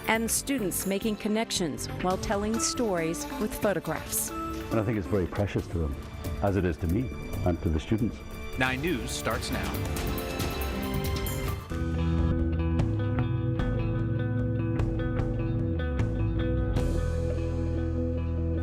and students making connections while telling stories with photographs. And I think it's very precious to them, as it is to me and to the students. 9 News starts now.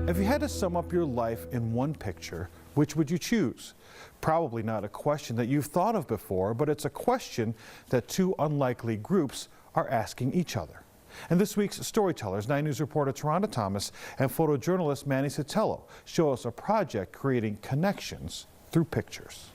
If you had to sum up your life in one picture, which would you choose? Probably not a question that you've thought of before, but it's a question that two unlikely groups are asking each other. And this week's storytellers, 9 News reporter Taronda Thomas and photojournalist Manny Sotelo show us a project creating connections through pictures.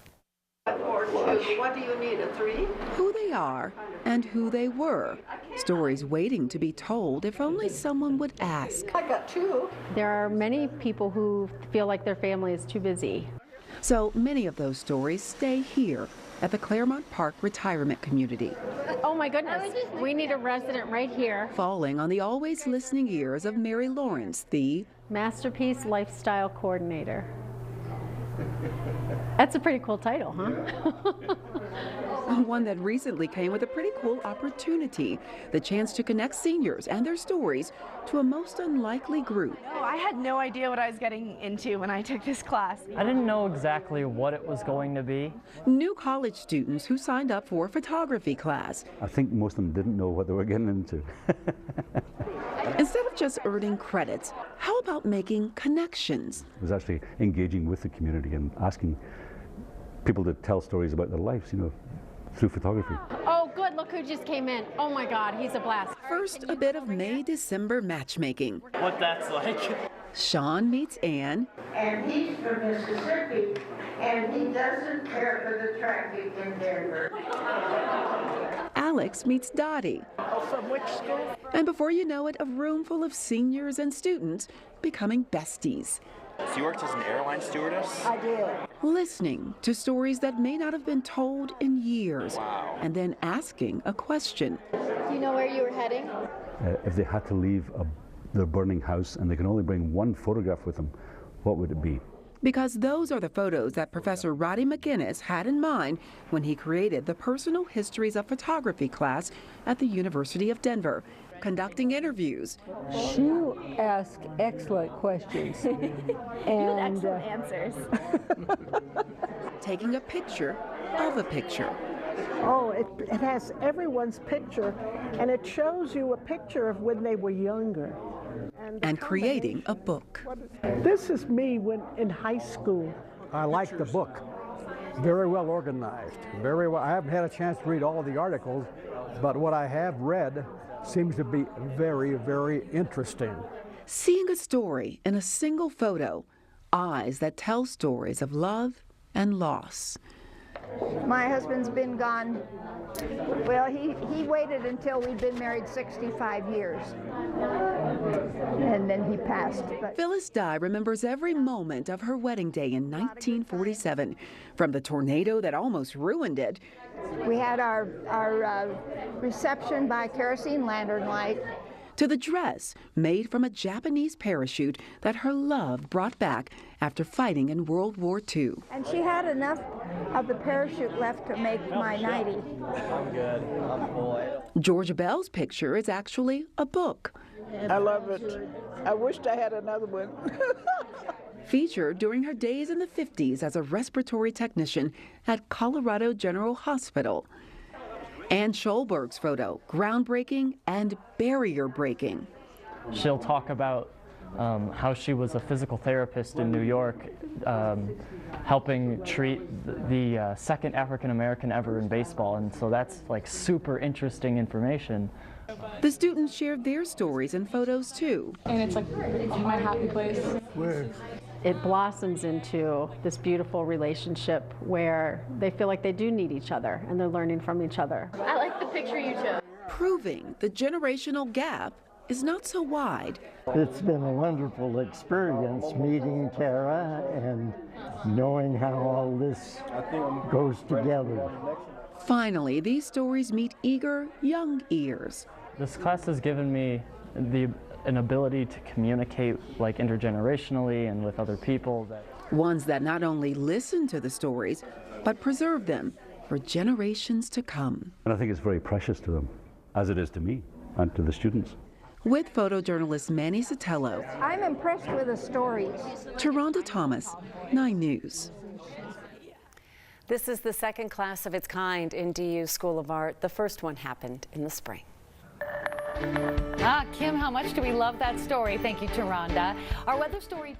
What do you need, a 3? Who they are and who they were. Stories waiting to be told if only someone would ask. I got 2. There are many people who feel like their family is too busy. So many of those stories stay here at the Clermont Park Retirement Community. Oh my goodness, we need a resident right here. Falling on the always listening ears of Mary Lawrence, the Masterpiece Lifestyle Coordinator. That's a pretty cool title, huh? one that recently came with a pretty cool opportunity, the chance to connect seniors and their stories to a most unlikely group. Oh, I had no idea what I was getting into when I took this class. I didn't know exactly what it was going to be. New college students who signed up for a photography class. I think most of them didn't know what they were getting into. Instead of just earning credits, how about making connections? It was actually engaging with the community and asking people to tell stories about their lives, through photography. Oh, good, look who just came in. Oh my God, he's a blast. First, a bit of May-December matchmaking. What that's like. Sean meets Ann. And he's from Mississippi, and he doesn't care for the traffic in Denver. Alex meets Dottie. Oh, from which school? And before you know it, a room full of seniors and students becoming besties. So you worked as an airline stewardess? I did. Listening to stories that may not have been told in years. Wow. And then asking a question. Do you know where you were heading? If they had to leave their burning house and they can only bring one photograph with them, what would it be? Because those are the photos that Professor Roddy McGinnis had in mind when he created the Personal Histories of Photography class at the University of Denver, conducting interviews. You ask excellent questions. And excellent answers. Taking a picture of a picture. Oh, it has everyone's picture, and it shows you a picture of when they were younger. And creating a book. This is me when in high school. I like the book. Very well organized. Very well. I haven't had a chance to read all of the articles, but what I have read seems to be very, very interesting. Seeing a story in a single photo, eyes that tell stories of love and loss. My husband's been gone. Well, he waited until we'd been married 65 years. And then he passed. But Phyllis Dye remembers every moment of her wedding day in 1947, from the tornado that almost ruined it. We had our reception by kerosene lantern light. To the dress made from a Japanese parachute that her love brought back after fighting in World War II. And she had enough of the parachute left to make my nightie. I'm good. I'm full. Georgia Bell's picture is actually a book. I love it. I wished I had another one. Featured during her days in the 50s as a respiratory technician at Colorado General Hospital. Ann Scholberg's photo, groundbreaking and barrier breaking. She'll talk about how she was a physical therapist in New York, helping treat the second African American ever in baseball, and so that's like super interesting information. The students shared their stories and photos too. And it's like my happy place. Where? It blossoms into this beautiful relationship where they feel like they do need each other and they're learning from each other. I like the picture you took. Proving the generational gap is not so wide. It's been a wonderful experience meeting Tara and knowing how all this goes together. Finally, these stories meet eager young ears. This class has given me an ability to communicate like intergenerationally and with other people. Ones that not only listen to the stories, but preserve them for generations to come. And I think it's very precious to them, as it is to me and to the students. with photojournalist Manny Sotelo. I'm impressed with the stories. Taronda Thomas, 9 News. This is the second class of its kind in DU's School of Art. The first one happened in the spring. Kim, how much do we love that story? Thank you, Taronda. Our weather story.